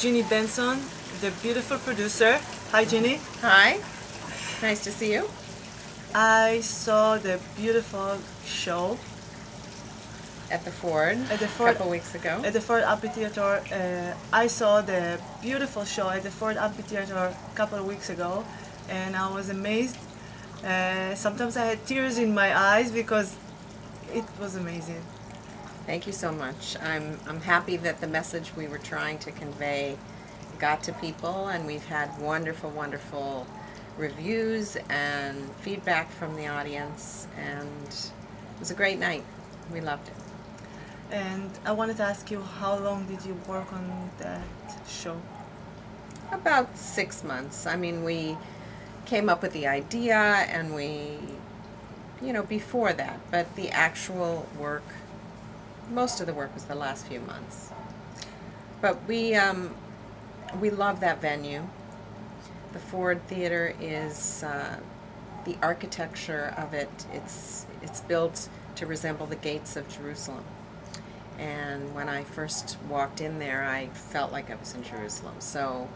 Genie Benson, the beautiful producer. Hi, Genie. Hi. Nice to see you. I saw the beautiful show at the Ford a couple weeks ago. At the Ford Amphitheater. I saw the beautiful show at the Ford Amphitheater a couple of weeks ago, and I was amazed. Sometimes I had tears in my eyes because it was amazing. Thank you so much. I'm happy that the message we were trying to convey got to people, and we've had wonderful reviews and feedback from the audience, and it was a great night. We loved it. And I wanted to ask you, how long did you work on that show? About 6 months. I mean, we came up with the idea, and we, before that, but the actual work, most of the work was the last few months. But we love that venue. The Ford Theater is, the architecture of it, it's built to resemble the gates of Jerusalem. And when I first walked in there, I felt like I was in Jerusalem. So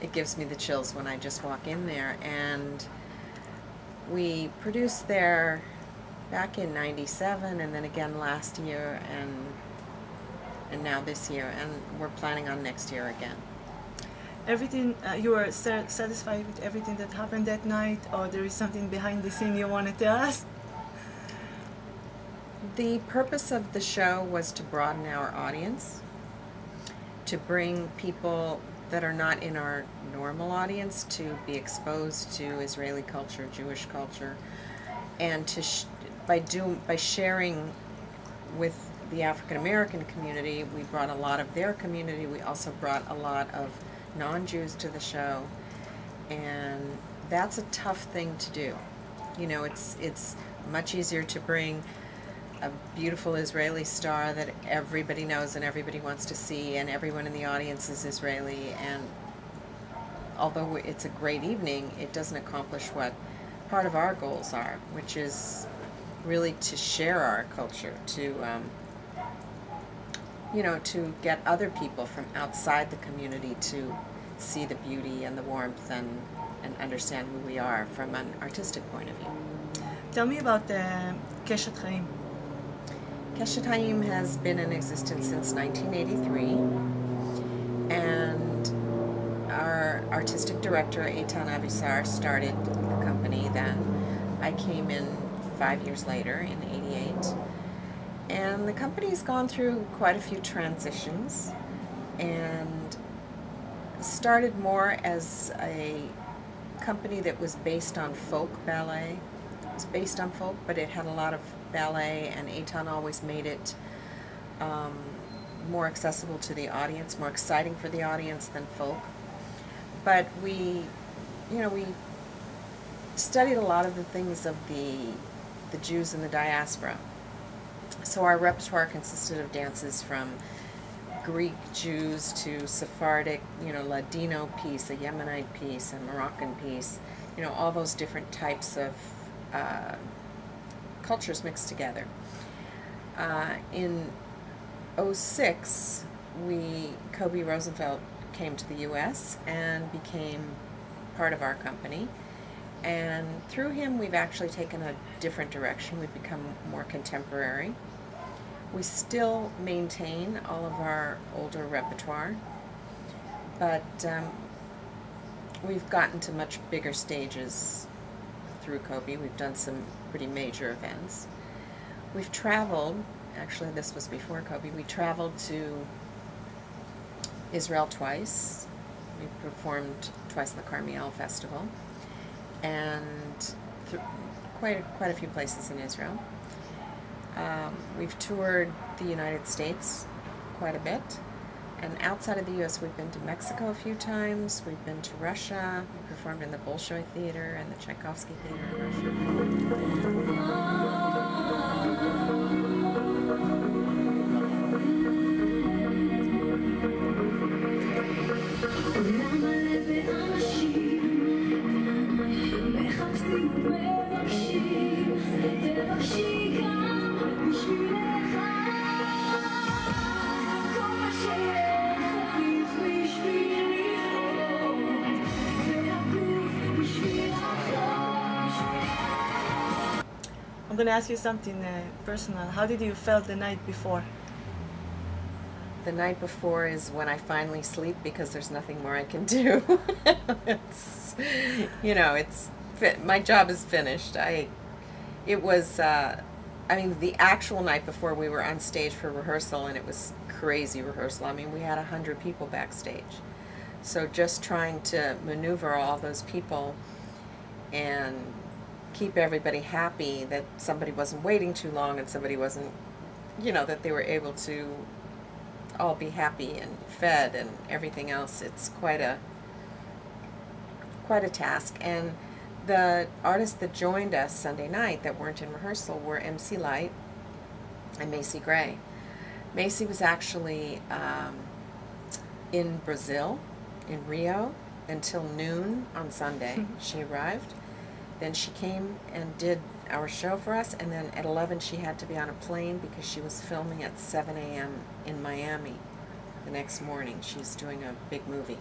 it gives me the chills when I just walk in there. And we produced there back in '97, and then again last year, and now this year, and we're planning on next year again. Everything, you were satisfied with everything that happened that night, or there is something behind the scene you want to tell us? The purpose of the show was to broaden our audience, to bring people that are not in our normal audience to be exposed to Israeli culture, Jewish culture, and to by sharing with the African American community, we brought a lot of their community. We also brought a lot of non-Jews to the show, and that's a tough thing to do. It's much easier to bring a beautiful Israeli star that everybody knows and everybody wants to see, and everyone in the audience is Israeli, and although it's a great evening, it doesn't accomplish what part of our goals are, which is really to share our culture, to to get other people from outside the community to see the beauty and the warmth and understand who we are from an artistic point of view. Tell me about Keshet Chaim. Keshet Chaim has been in existence since 1983, and our artistic director, Eytan Avisar, started the company then. I came in 5 years later, in '88. And the company's gone through quite a few transitions, and started more as a company that was based on folk ballet. It was based on folk, but it had a lot of ballet, and Eytan always made it more accessible to the audience, more exciting for the audience than folk. But we studied a lot of the things of the Jews in the diaspora. So our repertoire consisted of dances from Greek Jews to Sephardic, Ladino piece, a Yemenite piece, a Moroccan piece, all those different types of cultures mixed together. In '06, Kobi Rosenfeld came to the U.S. and became part of our company. And through him, we've actually taken a different direction. We've become more contemporary. We still maintain all of our older repertoire, but we've gotten to much bigger stages through Kobi. We've done some pretty major events. We've traveled, actually this was before Kobi, we traveled to Israel twice. We performed twice in the Carmiel Festival, and quite a few places in Israel. We've toured the United States quite a bit, and outside of the U.S. we've been to Mexico a few times, we've been to Russia, we performed in the Bolshoi Theater and the Tchaikovsky Theater in Russia. going to ask you something personal. How did you feel the night before? The night before is when I finally sleep because there's nothing more I can do. It's, you know, my job is finished. It was, I mean, the actual night before we were on stage for rehearsal, and it was crazy rehearsal. I mean, we had 100 people backstage. So just trying to maneuver all those people and keep everybody happy that somebody wasn't waiting too long and somebody wasn't, you know, that they were able to all be happy and fed and everything else. It's quite a task. And the artists that joined us Sunday night that weren't in rehearsal were MC Lyte and Macy Gray. Macy was actually in Brazil, in Rio, until noon on Sunday. She arrived. Then she came and did our show for us, and then at 11 she had to be on a plane because she was filming at 7 a.m. in Miami the next morning. She's doing a big movie.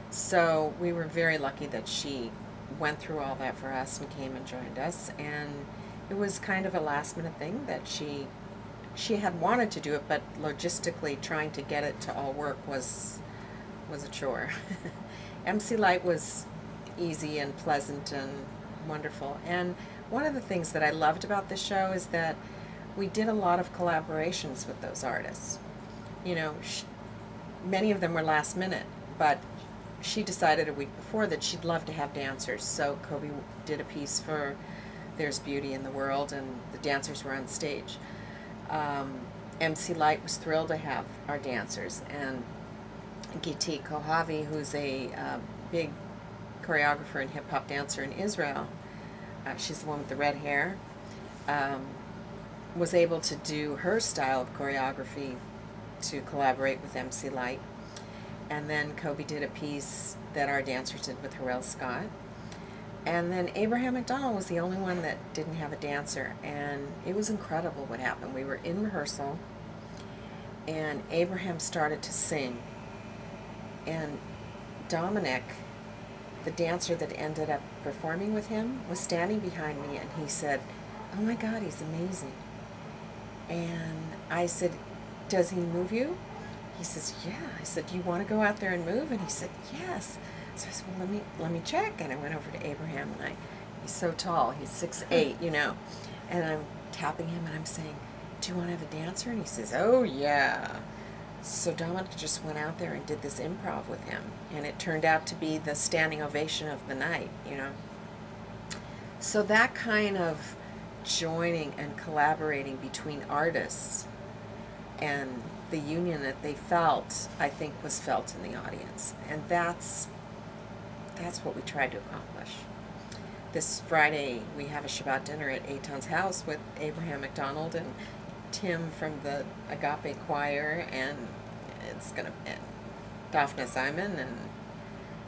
So we were very lucky that she went through all that for us and came and joined us, and it was kind of a last minute thing that she had wanted to do it, but logistically trying to get it to all work was a chore. MC Lyte was easy and pleasant and wonderful. And one of the things that I loved about this show is that we did a lot of collaborations with those artists. You know, many of them were last minute, but she decided a week before that she'd love to have dancers. So Kobi did a piece for There's Beauty in the World, and the dancers were on stage. MC Lyte was thrilled to have our dancers, and Gitit, Kohavie, who's a big choreographer and hip-hop dancer in Israel, she's the one with the red hair, was able to do her style of choreography to collaborate with MC Lyte. And then Kobi did a piece that our dancers did with Harel Skaat. And then McDonald was the only one that didn't have a dancer, and it was incredible what happened. We were in rehearsal, and Abraham started to sing, and Dominic, the dancer that ended up performing with him, was standing behind me, and he said, "Oh my God, he's amazing." And I said, "Does he move you?" He says, "Yeah." I said, "Do you want to go out there and move?" And he said, "Yes." So I said, "Well, let me check." And I went over to Abraham, and he's so tall, he's 6'8", you know, and I'm tapping him and I'm saying, "Do you want to have a dancer?" And he says, "Oh yeah." So Dominic just went out there and did this improv with him, and it turned out to be the standing ovation of the night, you know. So that kind of joining and collaborating between artists and the union that they felt, I think, was felt in the audience. And that's what we tried to accomplish. This Friday, we have a Shabbat dinner at Eytan's house with Abraham McDonald and Tim from the Agape Choir, and it's going to be Daphne Simon, and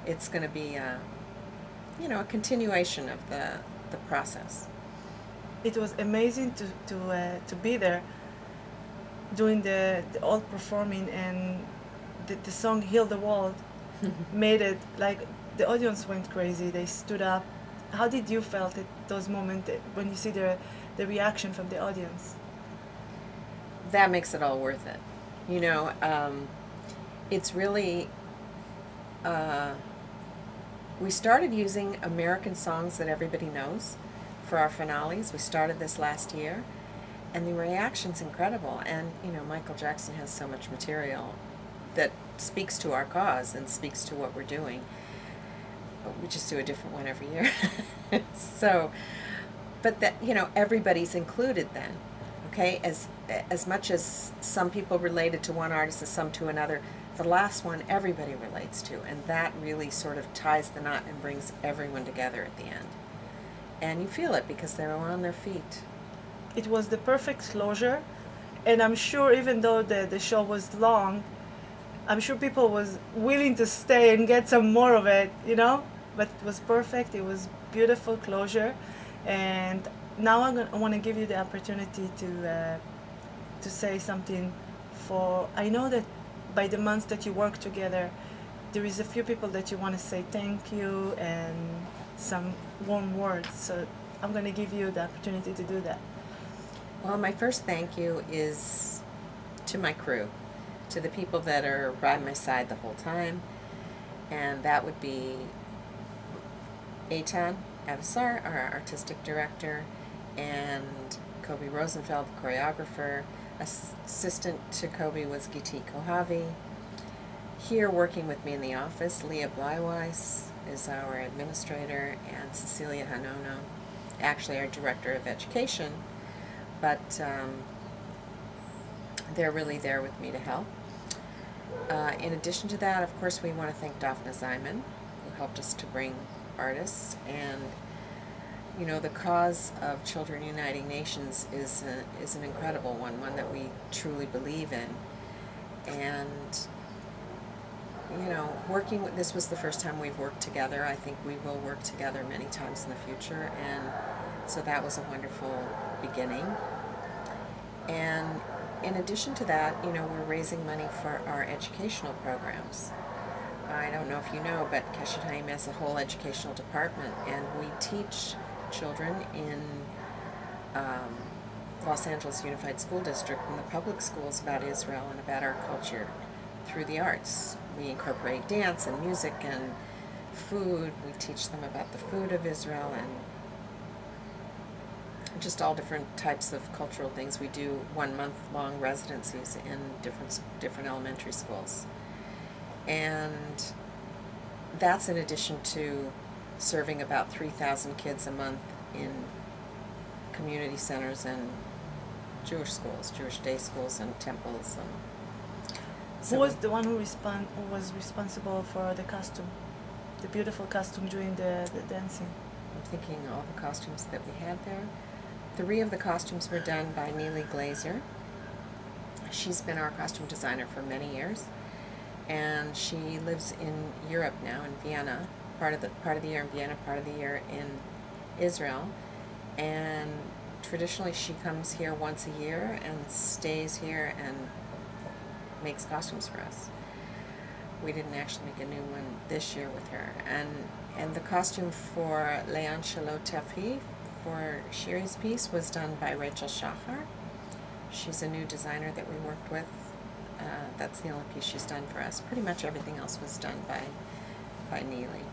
it's going to be you know, a continuation of the process. It was amazing to be there doing the all performing, and the song Heal the World made it like the audience went crazy. They stood up. How did you felt at those moments when you see the reaction from the audience? That makes it all worth it. You know, it's really, we started using American songs that everybody knows for our finales. We started this last year, and the reaction's incredible. And, you know, Michael Jackson has so much material that speaks to our cause and speaks to what we're doing. But we just do a different one every year. So, but that, you know, everybody's included then. Okay, as much as some people related to one artist and some to another, the last one everybody relates to, and that really sort of ties the knot and brings everyone together at the end. And you feel it because they're all on their feet. It was the perfect closure, and I'm sure even though the show was long, I'm sure people was willing to stay and get some more of it, you know? But it was perfect, it was beautiful closure, and now I want to give you the opportunity to say something for, I know that by the months that you work together, there is a few people that you want to say thank you and some warm words. So I'm going to give you the opportunity to do that. Well, my first thank you is to my crew, to the people that are by my side the whole time, and that would be Eytan, Avisar, our artistic director, and Kobi Rosenfeld, the choreographer. Assistant to Kobi was Gitit Kohavie. Here working with me in the office, Leah Bleiweiss is our administrator, and Cecilia Hanono, actually our director of education, but they're really there with me to help. In addition to that, of course, we want to thank Daphne Ziman, who helped us to bring artists, and you know, the cause of Children Uniting Nations is an incredible one that we truly believe in. And you know, this was the first time we've worked together. I think we will work together many times in the future, and so that was a wonderful beginning. And in addition to that, you know, we're raising money for our educational programs. I don't know if you know, but Keshet Chaim has a whole educational department, and we teach children in Los Angeles Unified School District in the public schools about Israel and about our culture through the arts. We incorporate dance and music and food. We teach them about the food of Israel and just all different types of cultural things. We do 1-month-long residencies in different elementary schools. And that's in addition to serving about 3,000 kids a month in community centers and Jewish schools, Jewish day schools and temples. And so who was the one who was responsible for the costume, the beautiful costume during the dancing? I'm thinking all the costumes that we had there. 3 of the costumes were done by Neely Glazer. She's been our costume designer for many years, and she lives in Europe now, in Vienna. Part of the year in Vienna, part of the year in Israel, and traditionally she comes here once a year and stays here and makes costumes for us. We didn't actually make a new one this year with her, and the costume for Leon Shalotefi for Shiri's piece was done by Rachel Shachar. She's a new designer that we worked with. That's the only piece she's done for us. Pretty much everything else was done by Neely.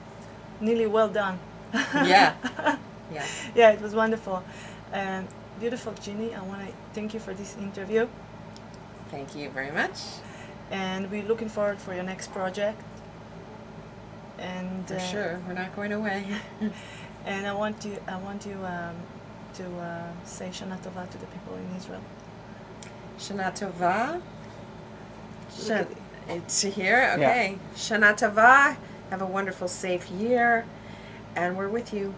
Neely, well done. Yeah. Yeah. Yeah, it was wonderful. Beautiful, Genie. I want to thank you for this interview. Thank you very much. And we're looking forward for your next project. And for sure, we're not going away. And I want you to say Shana Tova to the people in Israel. Shana Tova. To hear? Okay. Yeah. Shana Tova. Have a wonderful, safe year. And we're with you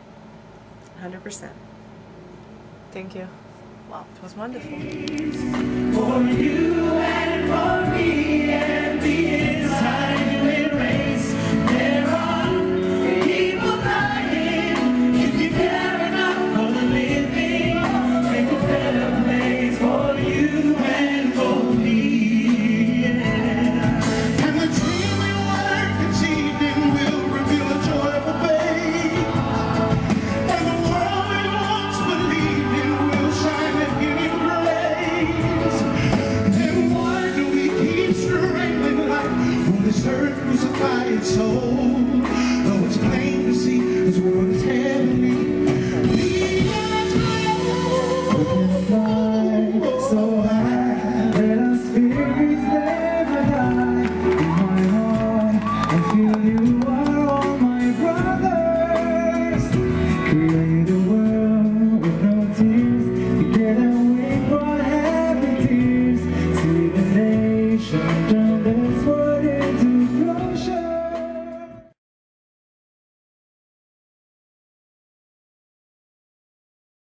100%. Thank you. Wow, it was wonderful. For you and for me and the